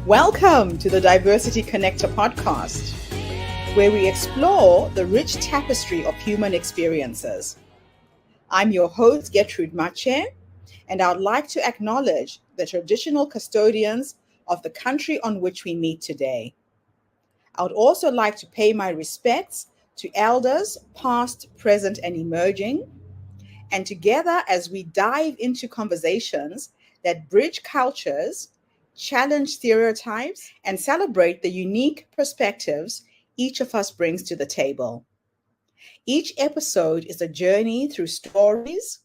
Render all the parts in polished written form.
Welcome to the Diversity Connector podcast, where we explore the rich tapestry of human experiences. I'm your host, Gertrude Mache, and I'd like to acknowledge the traditional custodians of the country on which we meet today. I would also like to pay my respects to elders, past, present, and emerging, and together as we dive into conversations that bridge cultures, challenge stereotypes, and celebrate the unique perspectives each of us brings to the table. Each episode is a journey through stories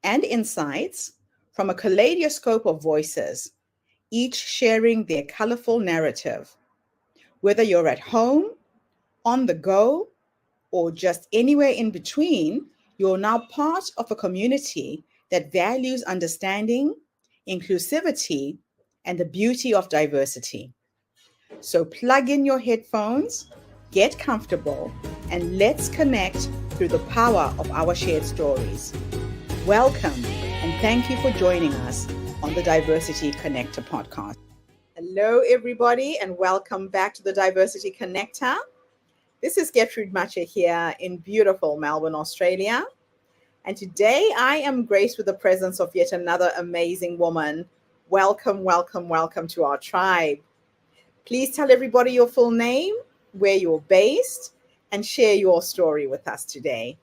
and insights from a kaleidoscope of voices, each sharing their colorful narrative. Whether you're at home, on the go, or just anywhere in between, you're now part of a community that values understanding, inclusivity, and the beauty of diversity. So plug in your headphones, get comfortable, and let's connect through the power of our shared stories. Welcome, and thank you for joining us on the Diversity Connector podcast. Hello, everybody, and welcome back to the Diversity Connector. This is Gertrude Mache here in beautiful Melbourne, Australia. And today I am graced with the presence of yet another amazing woman. Welcome, welcome, welcome to our tribe. Please tell everybody your full name, where you're based, and share your story with us today.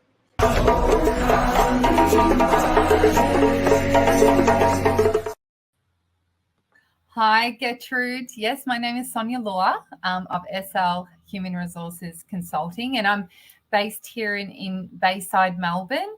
Hi, Gertrude. Yes, my name is Sonya Law of SL Human Resources Consulting, and I'm based here in Bayside, Melbourne.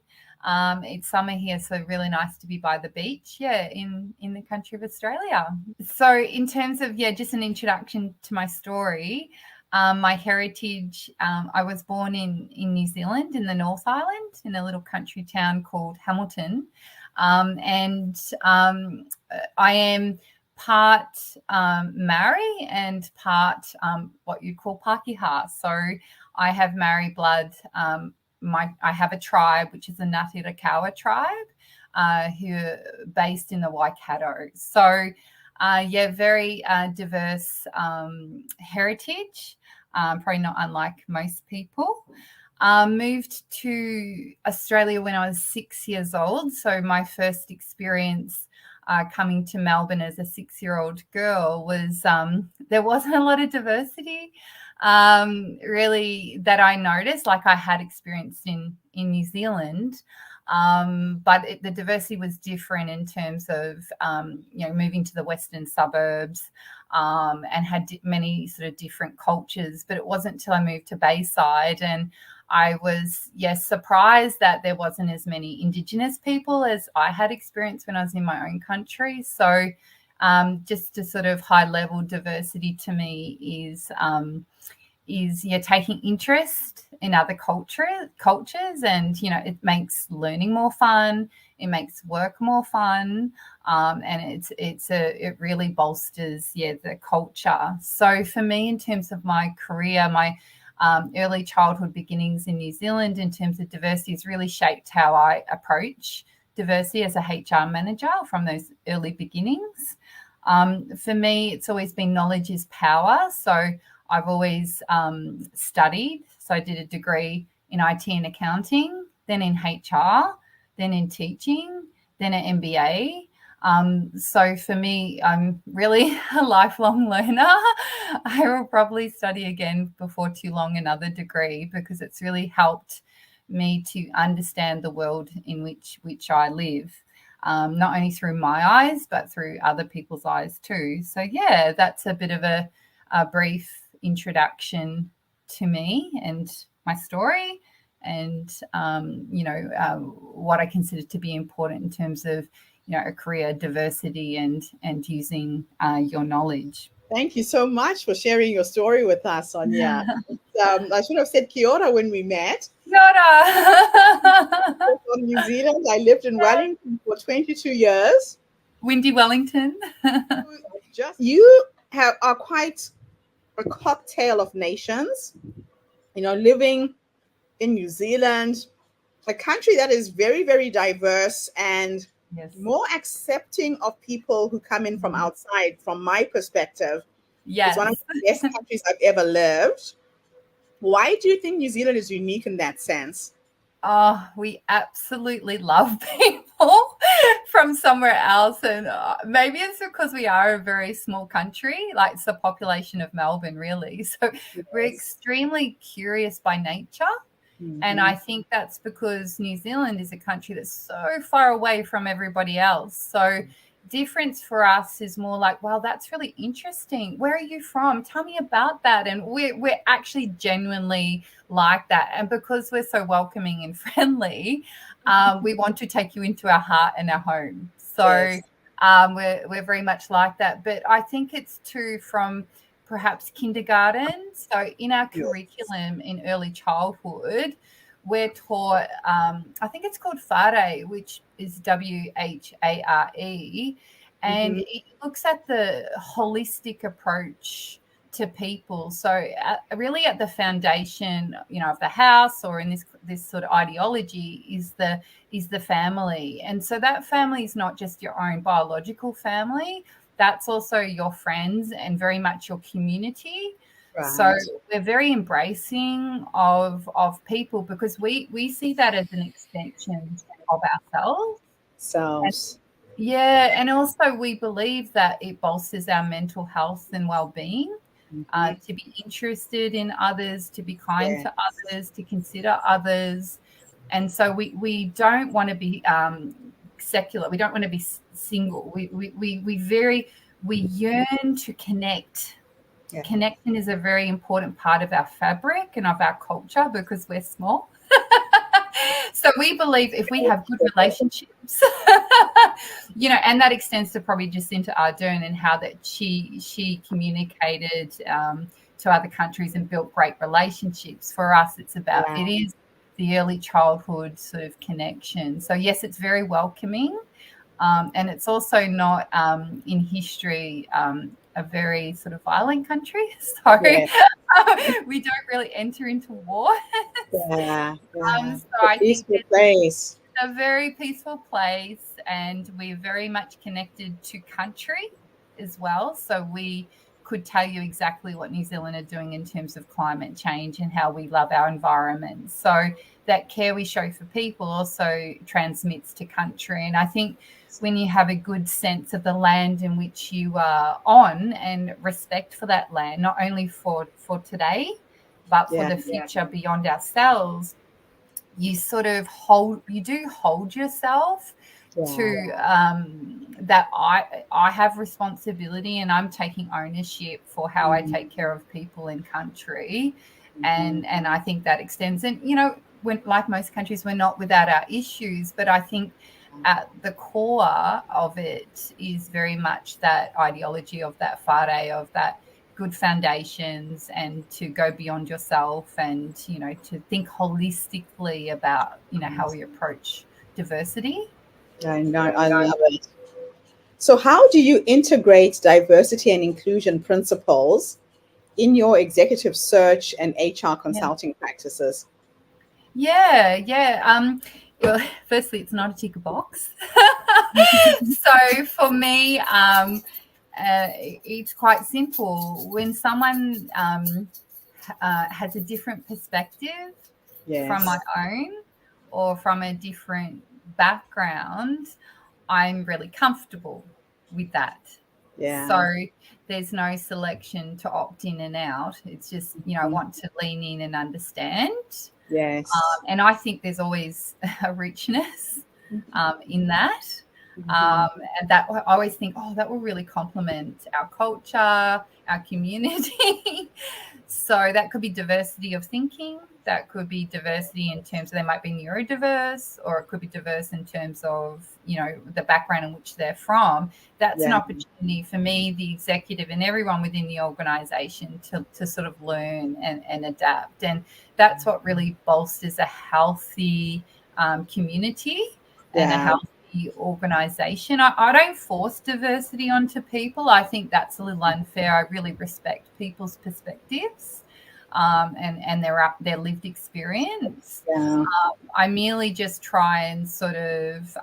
It's summer here, so really nice to be by the beach, in the country of Australia. So in terms of, just an introduction to my story, my heritage, I was born in New Zealand, in the North Island, in a little country town called Hamilton. And I am part Maori and part what you'd call Pākehā. So I have Maori blood. I have a tribe, which is the Ngāti Rakawa tribe, who are based in the Waikato. So, very diverse heritage, probably not unlike most people. Moved to Australia when I was 6 years old. So my first experience coming to Melbourne as a 6-year-old girl was there wasn't a lot of diversity really that I noticed, like I had experienced in New Zealand. But the diversity was different in terms of, moving to the western suburbs and had many sort of different cultures. But it wasn't until I moved to Bayside and I was, surprised that there wasn't as many Indigenous people as I had experienced when I was in my own country. So just a sort of high level diversity to me is taking interest in other cultures, and it makes learning more fun, it makes work more fun, and it really bolsters the culture. So for me, in terms of my career, my early childhood beginnings in New Zealand in terms of diversity has really shaped how I approach diversity as a HR manager from those early beginnings. For me, it's always been knowledge is power. So I've always studied. So I did a degree in IT and accounting, then in HR, then in teaching, then an MBA. So for me, I'm really a lifelong learner. I will probably study again before too long another degree, because it's really helped me to understand the world in which I live, not only through my eyes, but through other people's eyes too. So that's a bit of a brief introduction to me and my story, and what I consider to be important in terms of a career diversity and using your knowledge. Thank you so much for sharing your story with us, Sonya. I should have said kia ora when we met. Kia ora. From New Zealand. I lived in Wellington for 22 years. Windy Wellington. You are quite a cocktail of nations, living in New Zealand, a country that is very, very diverse and more accepting of people who come in from outside, from my perspective, It's one of Yes. the best countries I've ever lived. Why do you think New Zealand is unique in that sense? Oh, we absolutely love people from somewhere else. And maybe it's because we are a very small country, like it's the population of Melbourne, really. So we're Yes. extremely curious by nature. And Mm-hmm. I think that's because New Zealand is a country that's so far away from everybody else. So difference for us is more like, well, that's really interesting. Where are you from? Tell me about that. And we're actually genuinely like that. And because we're so welcoming and friendly, we want to take you into our heart and our home. So Yes. we're very much like that. But I think it's too from perhaps kindergarten. So in our Yes. curriculum in early childhood, we're taught, I think it's called whare, which is WHARE, and Mm-hmm. it looks at the holistic approach to people. So really at the foundation, of the house, or in this sort of ideology, is the family. And so that family is not just your own biological family, that's also your friends and very much your community. So Right. we're very embracing of people because we see that as an extension of ourselves. And Selves. yeah, and also we believe that it bolsters our mental health and well-being, Mm-hmm. to be interested in others, to be kind Yes. to others, to consider others. And so we don't want to be secular. We don't want to be single. We yearn to connect. Yeah. Connection is a very important part of our fabric and of our culture because we're small. So we believe if we have good relationships, and that extends to probably Jacinta Ardern and how that she communicated to other countries and built great relationships. For us, Yeah. it is the early childhood sort of connection. So yes, it's very welcoming. And it's also not in history a very sort of violent country. So Yeah. we don't really enter into war. Yeah. Yeah. So A I think peaceful it's place. a very peaceful place, and we're very much connected to country as well. So we could tell you exactly what New Zealand are doing in terms of climate change and how we love our environment. So that care we show for people also transmits to country. And I think when you have a good sense of the land in which you are on and respect for that land, not only for today, but for Yeah. the future beyond ourselves, you do hold yourself Yeah. to that I have responsibility and I'm taking ownership for how I Mm-hmm. take care of people in country. Mm-hmm. And I think that extends, and when, like most countries, we're not without our issues, but I think at the core of it is very much that ideology of that whare, of that good foundations, and to go beyond yourself, and to think holistically about how we approach diversity. I know. I love it. So, how do you integrate diversity and inclusion principles in your executive search and HR Yeah. consulting practices? Yeah. Well, firstly, it's not a tick box. So for me, it's quite simple. When someone has a different perspective from my Yes. own, or from a different background, I'm really comfortable with that. So Yeah. there's no selection to opt in and out. It's just, I Mhm. want to lean in and understand. Yes. And I think there's always a richness in that. Mhm. And that I always think, oh, that will really complement our culture, our community. So that could be diversity of thinking. That could be diversity in terms of they might be neurodiverse, or it could be diverse in terms of, the background in which they're from. That's an Yeah. opportunity for me, the executive, and everyone within the organization to sort of learn and adapt. And that's what really bolsters a healthy community and a Yeah. healthy organization. I don't force diversity onto people. I think that's a little unfair. I really respect people's perspectives and their lived experience. Yeah. I merely just try and sort of,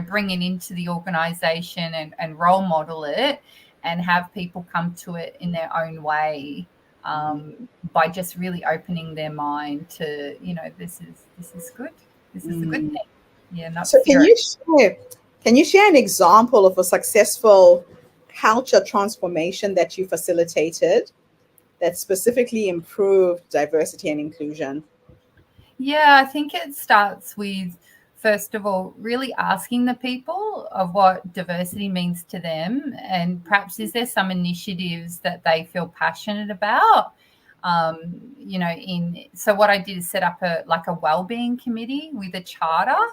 bring it into the organization and role model it. and have people come to it in their own way, by just really opening their mind to, this is good. This is a good thing. Yeah, not So fear it. can you share an example of a successful culture transformation that you facilitated that specifically improved diversity and inclusion? Yeah, I think it starts with, first of all, really asking the people of what diversity means to them, and perhaps is there some initiatives that they feel passionate about. So what I did is set up a well-being committee with a charter,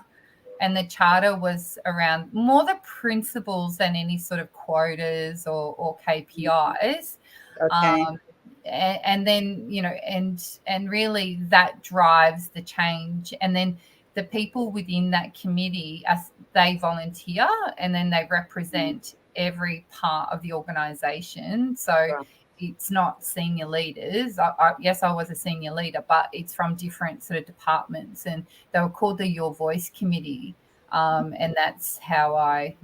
and the charter was around more the principles than any sort of quotas or KPIs. Okay. Um, and then, and really that drives the change. And then the people within that committee, they volunteer, and then they represent every part of the organization. So Wow. it's not senior leaders. Yes, I was a senior leader, but it's from different sort of departments, and they were called the Your Voice Committee. And that's how I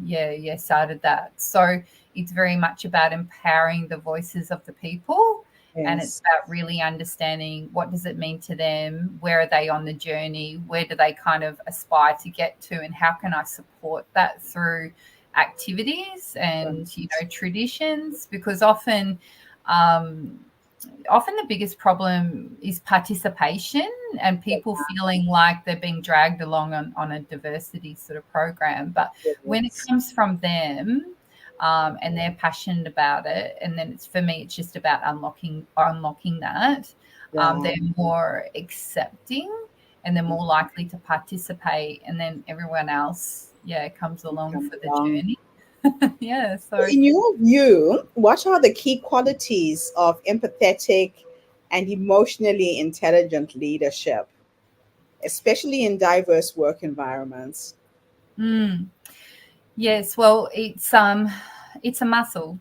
started that. So it's very much about empowering the voices of the people, and it's Yes. about really understanding what does it mean to them, where are they on the journey, where do they kind of aspire to get to, and how can I support that through activities and traditions, because often the biggest problem is participation and people feeling like they're being dragged along on a diversity sort of program. But when it Yes. comes from them, and they're passionate about it, and then for me, it's just about unlocking that. Yeah. They're more accepting, and they're more likely to participate, and then everyone else, comes along Come for the along. journey. Yeah. So In your view, what are the key qualities of empathetic and emotionally intelligent leadership, especially in diverse work environments? mm, yes, well, it's a muscle.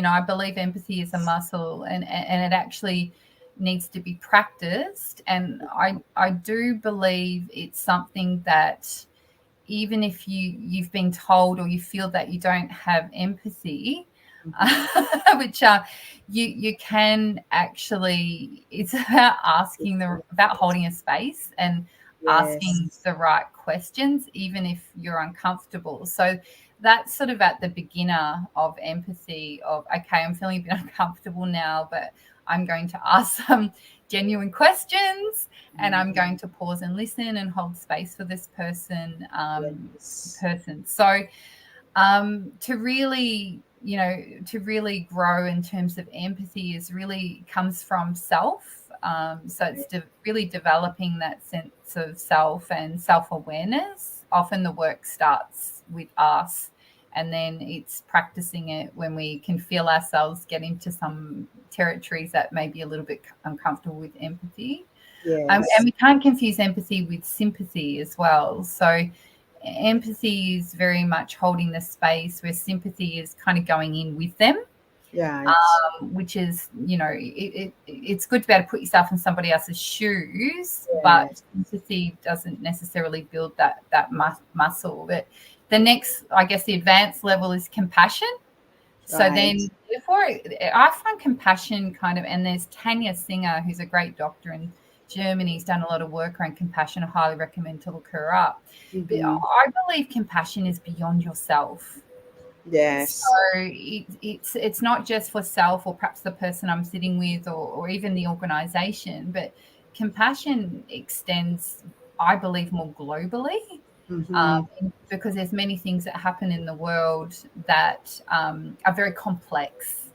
I believe empathy is a muscle, and it actually needs to be practiced. And I do believe it's something that, even if you've been told or you feel that you don't have empathy, Mhm. which you can actually, it's about about holding a space and asking Yes. the right questions, even if you're uncomfortable. So that's sort of at the beginner of empathy, of, okay, I'm feeling a bit uncomfortable now, but I'm going to ask some genuine questions, and I'm going to pause and listen and hold space for this person. Yes. So to really, to really grow in terms of empathy is really comes from self. So it's really developing that sense of self and self-awareness. Often the work starts with us, and then it's practicing it when we can feel ourselves get into some territories that may be a little bit uncomfortable with empathy. And Yes. we can't confuse empathy with sympathy as well. So empathy is very much holding the space, where sympathy is kind of going in with them, Right. which is, it's good to be able to put yourself in somebody else's shoes, but Yes. sympathy doesn't necessarily build that muscle. But the next, I guess, the advanced level is compassion. So Right. then, therefore, I find compassion kind of, and there's Tanya Singer, who's a great doctor in Germany. He's done a lot of work around compassion. I highly recommend to look her up. But Hmm. I believe compassion is beyond yourself. So Yes. it's not just for self, or perhaps the person I'm sitting with, or even the organization, but compassion extends, I believe, more globally, Hmm. because there's many things that happen in the world that are very complex,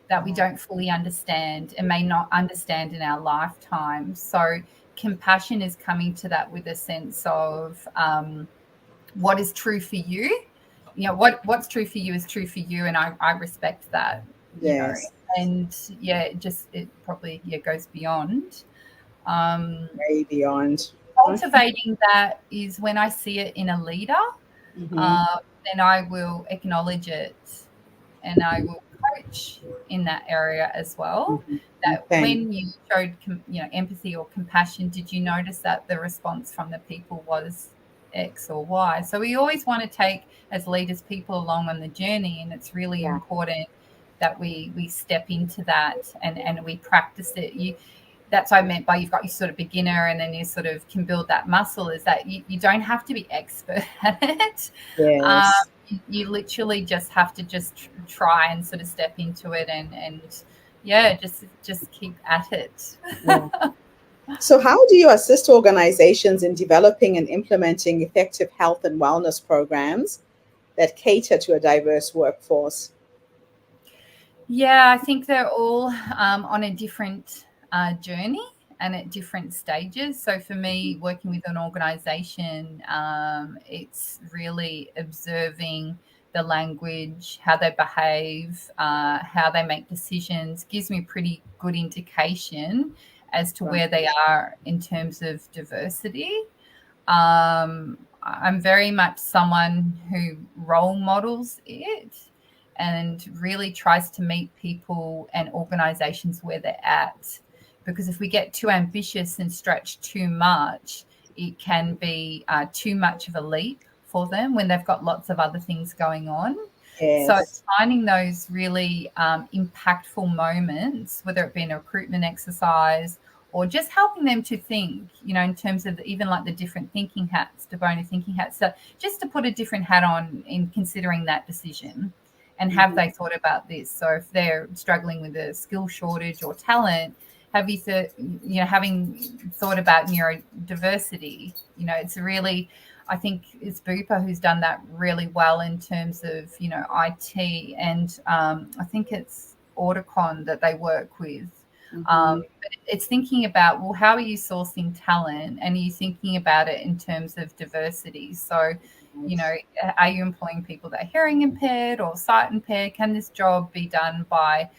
that we don't fully understand and may not understand in our lifetime. So compassion is coming to that with a sense of what is true for you. What's true for you is true for you, and I respect that. Yes. And it probably goes beyond. Um, Way beyond. Cultivating that is when I see it in a leader, Hmm. uh, then I will acknowledge it, and I will coach in that area as well. Hmm. That Okay. when you showed empathy or compassion, did you notice that the response from the people was X or Y. So we always want to take, as leaders, people along on the journey, and it's really important that we step into that and we practice it. That's what I meant by you've got your sort of beginner and then you sort of can build that muscle, is that you don't have to be expert at it. Yes. You literally just have to just try and sort of step into it and just keep at it. Yeah. So, how do you assist organizations in developing and implementing effective health and wellness programs that cater to a diverse workforce? Yeah, I think they're all on a different journey and at different stages. So for me, working with an organization, it's really observing the language, how they behave, how they make decisions, gives me a pretty good indication as to where they are in terms of diversity. I'm very much someone who role models it and really tries to meet people and organizations where they're at. Because if we get too ambitious and stretch too much, it can be too much of a leap for them when they've got lots of other things going on. Yes. So it's finding those really impactful moments, whether it be in a recruitment exercise or just helping them to think, in terms of even like the different thinking hats, DeBona thinking hats. So just to put a different hat on in considering that decision. And have they thought about this? So if they're struggling with a skill shortage or talent, have you having thought about neurodiversity? It's really, I think it's Bupa who's done that really well in terms of, IT, and I think it's Auticon that they work with. But it's thinking about, well, how are you sourcing talent, and are you thinking about it in terms of diversity? So, are you employing people that are hearing impaired or sight impaired? Can this job be done by,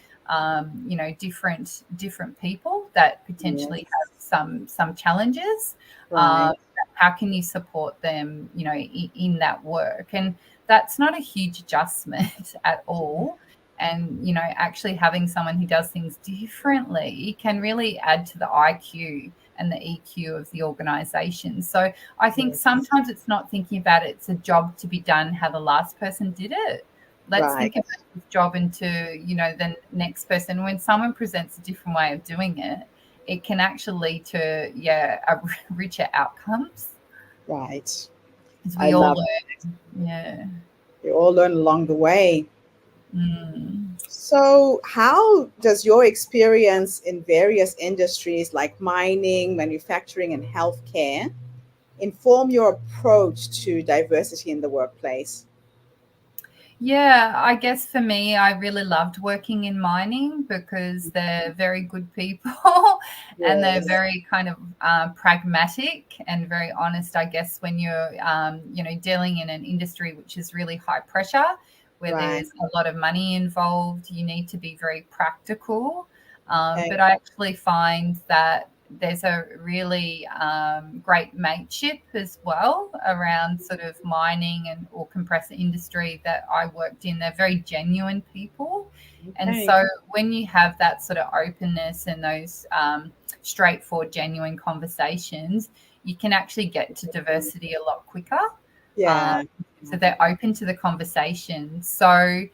different people that potentially have some challenges? Right. How can you support them, in that work? And that's not a huge adjustment at all. And, actually having someone who does things differently can really add to the IQ and the EQ of the organization. So I think sometimes it's not thinking about it, it's a job to be done how the last person did it. Let's think about this job into, the next person. When someone presents a different way of doing it, it can actually lead to, a richer outcomes. Right. Because I we all love learn. Yeah. We all learn along the way. Mm. So, how does your experience in various industries like mining, manufacturing, and healthcare inform your approach to diversity in the workplace? Yeah, I guess for me, I really loved working in mining because they're very good people and they're Yes. very kind of pragmatic and very honest. I guess when you're, dealing in an industry which is really high pressure, where Right. there's a lot of money involved, you need to be very practical. Okay. But I actually find that there's a really great mateship as well around sort of mining and or compressor industry that I worked in. They're very genuine people. And Okay. so when you have that sort of openness and those straightforward, genuine conversations, you can actually get to diversity a lot quicker. Yeah. So they're open to the conversation. So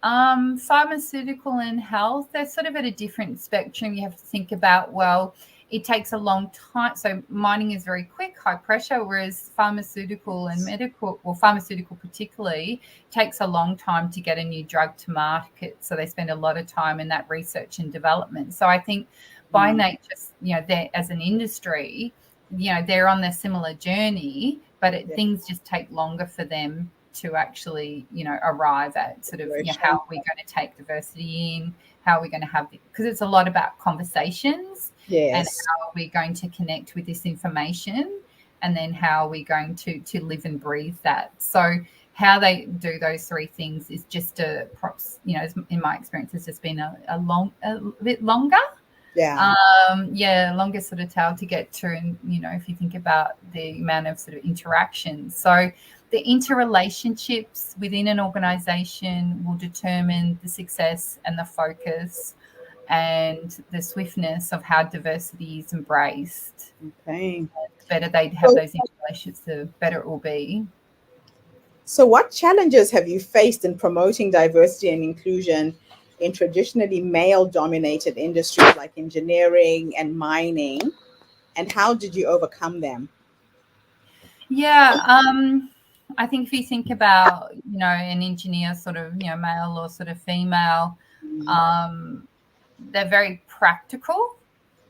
pharmaceutical and health, they're sort of at a different spectrum. You have to think about, well, it takes a long time. So mining is very quick, high pressure, whereas pharmaceutical and medical, or pharmaceutical particularly, takes a long time to get a new drug to market. So they spend a lot of time in that research and development. So I think by nature, they're, as an industry, they're on their similar journey, but things just take longer for them to actually, arrive at sort of, how are we going to take diversity in? How are we going to have, because it's a lot about conversations. Yes. And how are we going to connect with this information? And then how are we going to live and breathe that? So how they do those three things is just in my experience, it's just been a bit longer. Yeah. Longer sort of tail to get to. And, if you think about the amount of sort of interactions. So the interrelationships within an organization will determine the success and the focus. and the swiftness of how diversity is embraced. Okay. The better they have those interrelationships, the better it will be. So, what challenges have you faced in promoting diversity and inclusion in traditionally male dominated industries like engineering and mining? And how did you overcome them? Yeah, I think if you think about, an engineer sort of, male or sort of female, um, they're very practical.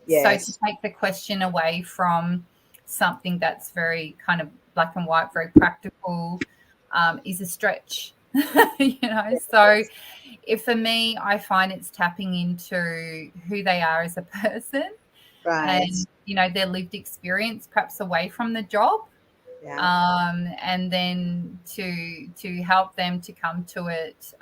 So to Yes, take the question away from something that's very kind of black and white, very practical, is a stretch. So if for me, I find it's tapping into who they are as a person right. and, their lived experience, perhaps away from the job, Yeah, and then to help them to come to it,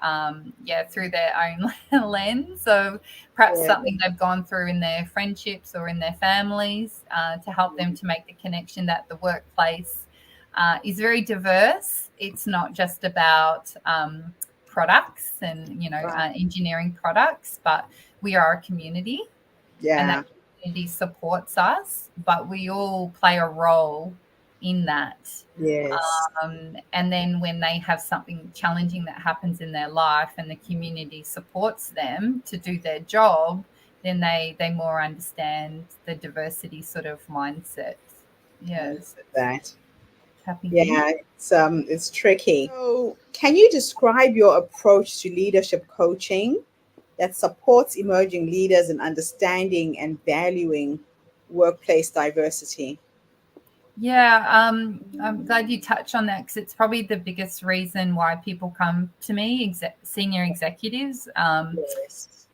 through their own lens of perhaps yeah, something they've gone through in their friendships or in their families, to help them to make the connection that the workplace is very diverse. It's not just about products and right. engineering products, but we are a community, and that Yeah, community supports us, but we all play a role in that. yes, And then when they have something challenging that happens in their life and the community supports them to do their job, then they more understand the diversity sort of mindset. I Yes, understood that. tapping in. Yeah, it's tricky. So, can you describe your approach to leadership coaching that supports emerging leaders in understanding and valuing workplace diversity? Yeah, I'm glad you touched on that because it's probably the biggest reason why people come to me, senior executives, Yes.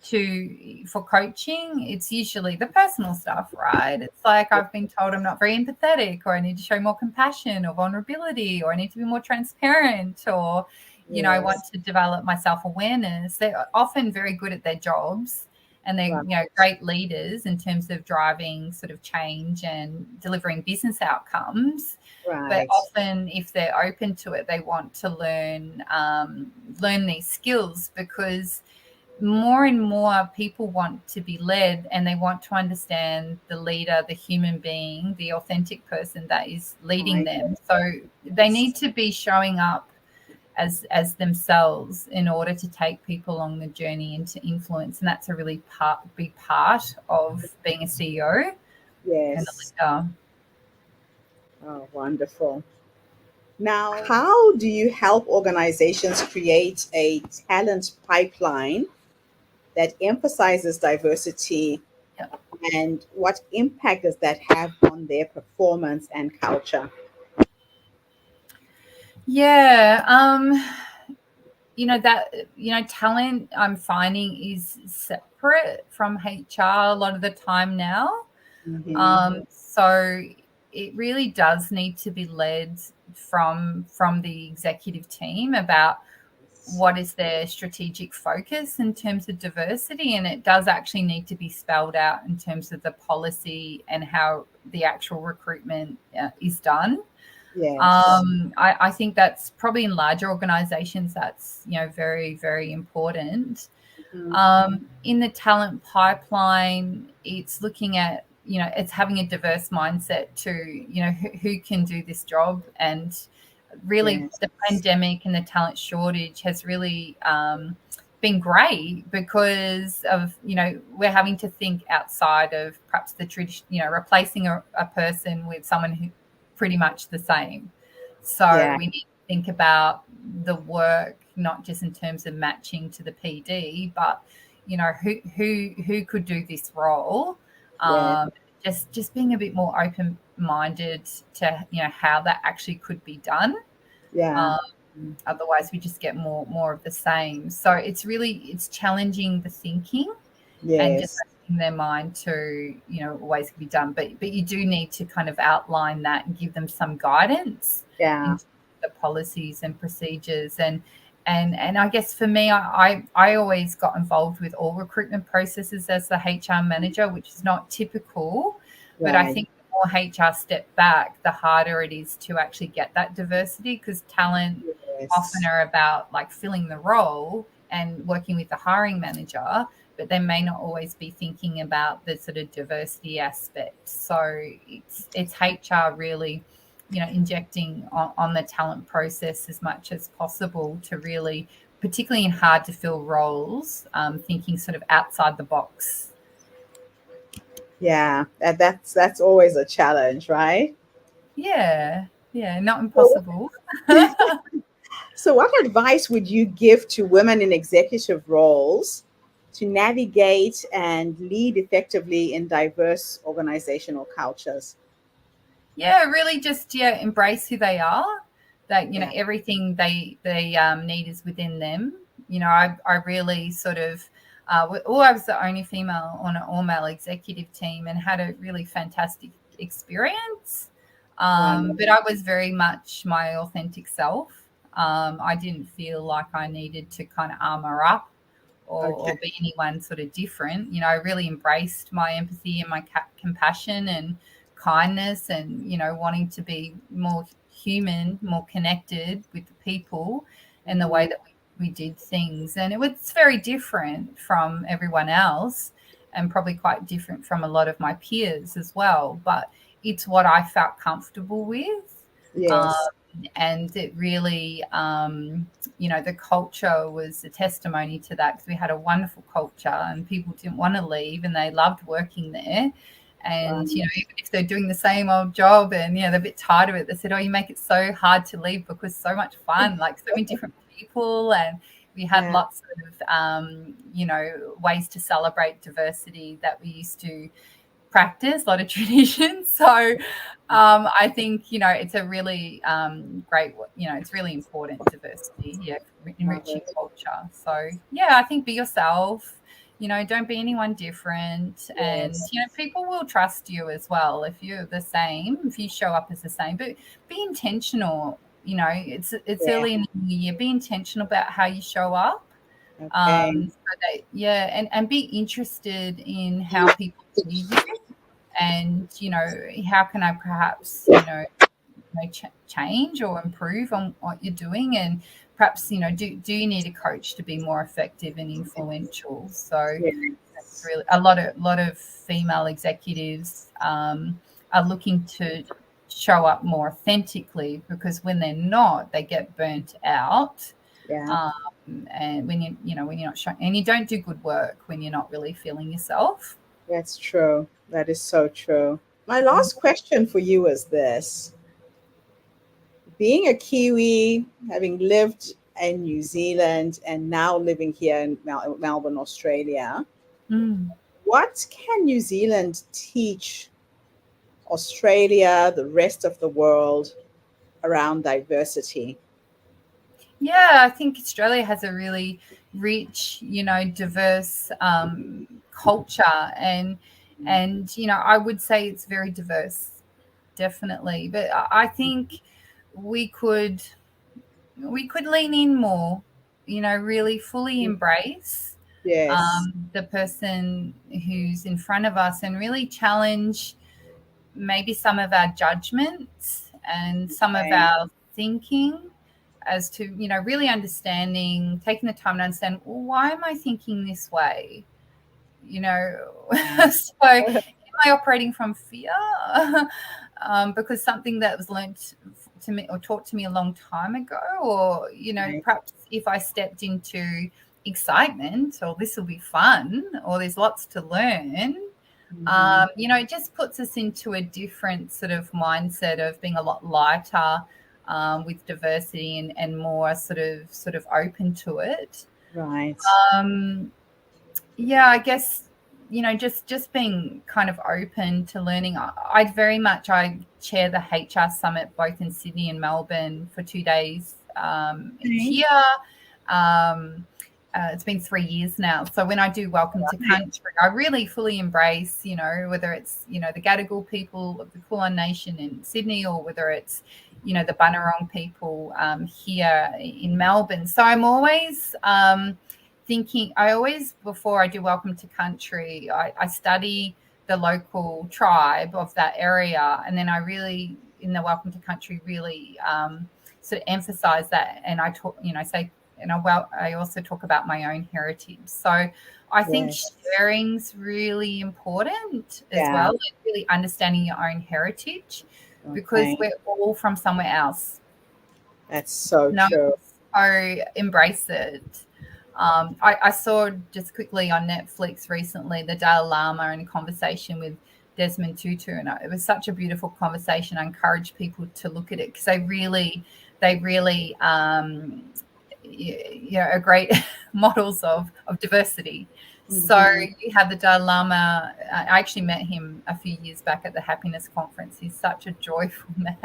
for coaching. It's usually the personal stuff, right? It's like I've been told I'm not very empathetic, or I need to show more compassion or vulnerability, or I need to be more transparent, or I want Yes. to develop my self-awareness. They're often very good at their jobs, and they're Right. great leaders in terms of driving sort of change and delivering business outcomes. But Right. often, if they're open to it, they want to learn these skills, because more and more people want to be led, and they want to understand the leader, the human being, the authentic person that is leading Right. them. So they need to be showing up as themselves in order to take people along the journey and to influence. And that's a really big part of being a CEO and a Yes. leader. Oh, wonderful. Now, how do you help organizations create a talent pipeline that emphasizes diversity, Yeah. and what impact does that have on their performance and culture? Yeah. That talent, I'm finding, is separate from HR a lot of the time now. Hmm. So it really does need to be led from the executive team about what is their strategic focus in terms of diversity, and it does actually need to be spelled out in terms of the policy and how the actual recruitment is done. Yes. I think that's probably in larger organizations, that's very, very important. Mhm. In the talent pipeline, it's looking at, it's having a diverse mindset to, who can do this job. And really, Yes. the pandemic and the talent shortage has really been great, because of, we're having to think outside of perhaps the tradition, replacing a person with someone who pretty much the same. So Yeah. we need to think about the work, not just in terms of matching to the PD, but who could do this role. Yeah. Um, just being a bit more open minded to how that actually could be done. Yeah. Otherwise, we just get more of the same. So it's challenging the thinking and just Yes. opening their mind to ways can be done. But you do need to kind of outline that and give them some guidance Yeah. in the policies and procedures. And I guess for me, I always got involved with all recruitment processes as the HR manager, which is not typical. But I Right. think the more HR step back, the harder it is to actually get that diversity, because talent often Yes. are about like filling the role and working with the hiring manager. but they may not always be thinking about the sort of diversity aspect. So it's HR really, injecting on the talent process as much as possible to really, particularly in hard to fill roles, thinking sort of outside the box. Yeah, that's always a challenge, right? Yeah, not So, impossible. so what advice would you give to women in executive roles to navigate and lead effectively in diverse organizational cultures? Yeah, really just embrace who they are. That Yeah, everything they need is within them. I really sort of I was the only female on an all male executive team and had a really fantastic experience. right. But I was very much my authentic self. I didn't feel like I needed to kind of armor up Okay. or be anyone sort of different. I really embraced my empathy and my compassion and kindness and, wanting to be more human, more connected with the people and the way Mhm. that we did things. And it was very different from everyone else and probably quite different from a lot of my peers as well. But it's what I felt comfortable with. Um, Yes. and it really, the culture was a testimony to that because we had a wonderful culture and people didn't want to leave and they loved working there. And, Right. even if they're doing the same old job and, they're a bit tired of it, they said, oh, you make it so hard to leave because so much fun, like so many different people. And we had Yeah. lots of, ways to celebrate diversity that we used to practice, a lot of traditions. So I think, it's a really great, it's really important diversity, enriching Right. culture. So, I think be yourself, don't be anyone different. And, Yes. people will trust you as well if you're the same, if you show up as the same, but be intentional. It's Yeah. early in the new year. Be intentional about how you show up. Okay. So that, and be interested in how people see you and how can I perhaps change or improve on what you're doing, and perhaps do you need a coach to be more effective and influential. So that's Yes. really a lot of female executives are looking to show up more authentically, because when they're not, they get burnt out. Yeah. um, and when you're not showing, and you don't do good work when you're not really feeling yourself. That's true. That is so true. My last question for you is this. Being a Kiwi, having lived in New Zealand and now living here in Melbourne, Australia, Mm. what can New Zealand teach Australia, the rest of the world around diversity? Yeah, I think Australia has a really rich, diverse culture, and I would say it's very diverse, definitely. But I think we could we could lean in more, really fully embrace Yes. the person who's in front of us and really challenge maybe some of our judgments and some of Okay. our thinking, as to really understanding, taking the time to understand, well, why am I thinking this way, Yeah. so am I operating from fear, because something that was learnt to me or taught to me a long time ago, or Right. perhaps if I stepped into excitement, or this will be fun, or there's lots to learn. Mhm. It just puts us into a different sort of mindset of being a lot lighter, with diversity, and more sort of open to it. Right. Um, I guess just being kind of open to learning. I chair the HR summit both in Sydney and Melbourne for 2 days each Okay. year. Um, it's been 3 years now. So when I do Welcome to Country, I really fully embrace, whether it's, the Gadigal people of the Kulin Nation in Sydney, or whether it's, the Bunurong people here in Melbourne. So I'm always thinking, before I do Welcome to Country, I study the local tribe of that area. And then I in the Welcome to Country, really sort of emphasize that. And I talk, say I also talk about my own heritage. So I think sharing's really important as well, like really understanding your own heritage, because we're all from somewhere else. That's so true. So embrace it. I saw just quickly on Netflix recently the Dalai Lama in a conversation with Desmond Tutu, and it was such a beautiful conversation. I encourage people to look at it because they really are great models of diversity. So you have the Dalai Lama. I actually met him a few years back at the Happiness Conference. He's such a joyful man.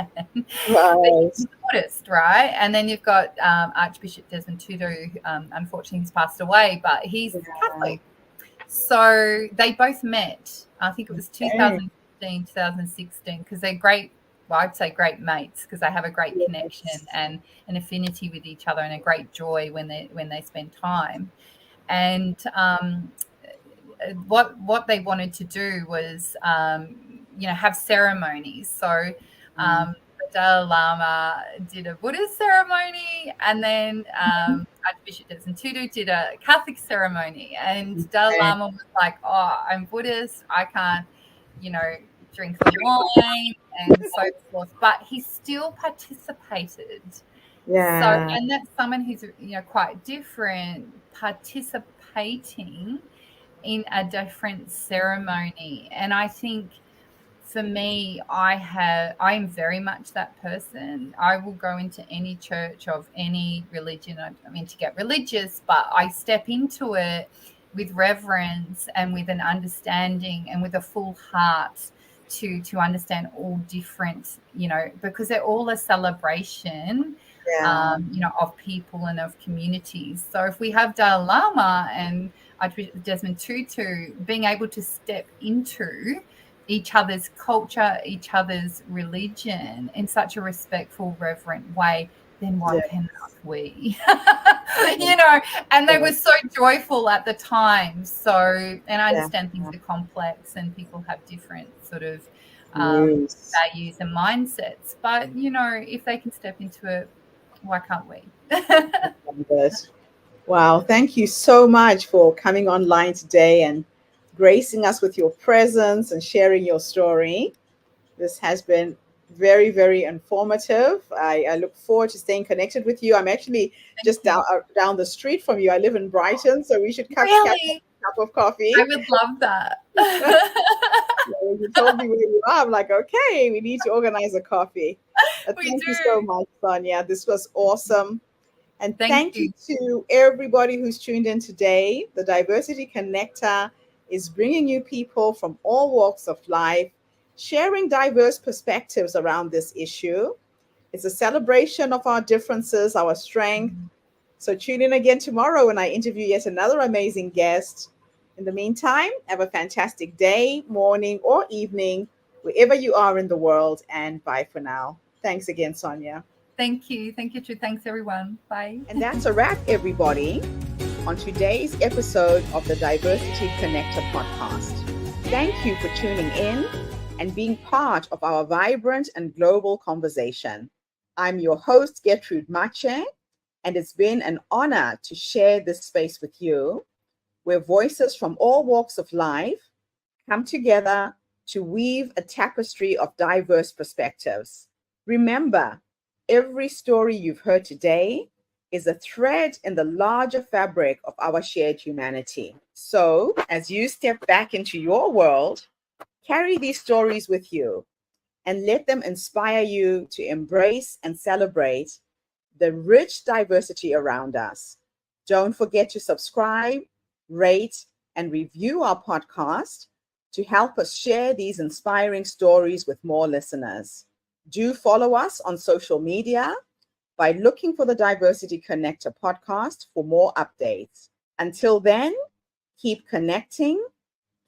Right. He's Buddhist, right? And then you've got Archbishop Desmond Tutu. Unfortunately, he's passed away, but he's Catholic. So they both met. I think it was 2015, 2016, because they're great. Well, I'd say great mates because they have a great connection and an affinity with each other and a great joy when they spend time. And what they wanted to do was, have ceremonies. So the Dalai Lama did a Buddhist ceremony, and then Archbishop Desmond Tutu did a Catholic ceremony. And Dalai Lama was like, "Oh, I'm Buddhist. I can't, drink the wine and so forth," but he still participated. Yeah. So, and that's someone who's quite different, participating in a different ceremony. And I think for me, I am very much that person. I will go into any church of any religion. I mean, to get religious, but I step into it with reverence and with an understanding and with a full heart to understand all different, because they're all a celebration, of people and of communities. So if we have Dalai Lama and Desmond Tutu being able to step into each other's culture, each other's religion in such a respectful, reverent way, then what cannot we? And they were so joyful at the time. So, and I understand things are complex and people have different sort of values and mindsets. But, if they can step into it, why can't we? Wow. Thank you so much for coming online today and gracing us with your presence and sharing your story. This has been very, very informative. I look forward to staying connected with you. I'm actually just down the street from you. I live in Brighton, so we should catch a cup of coffee. I would love that. When you told me where you are, I'm like, okay, we need to organize a coffee. Thank you so much, Sonya. This was awesome. And thank you to everybody who's tuned in today. The Diversity Connector is bringing you people from all walks of life, sharing diverse perspectives around this issue. It's a celebration of our differences, our strength. So tune in again tomorrow when I interview yet another amazing guest. In the meantime, have a fantastic day, morning, or evening, wherever you are in the world. And bye for now. Thanks again, Sonya. Thank you. Thank you, True. Thanks, everyone. Bye. And that's a wrap, everybody, on today's episode of the Diversity Connector podcast. Thank you for tuning in and being part of our vibrant and global conversation. I'm your host, Gertrude Mache, and it's been an honor to share this space with you, where voices from all walks of life come together to weave a tapestry of diverse perspectives. Remember, every story you've heard today is a thread in the larger fabric of our shared humanity. So, as you step back into your world, carry these stories with you and let them inspire you to embrace and celebrate the rich diversity around us. Don't forget to subscribe, rate, and review our podcast to help us share these inspiring stories with more listeners. Do follow us on social media by looking for the Diversity Connector podcast for more updates. Until then, keep connecting,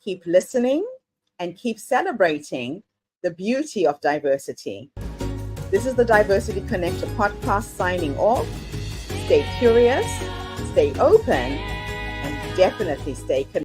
keep listening, and keep celebrating the beauty of diversity. This is the Diversity Connector podcast signing off. Stay curious, stay open, and definitely stay connected.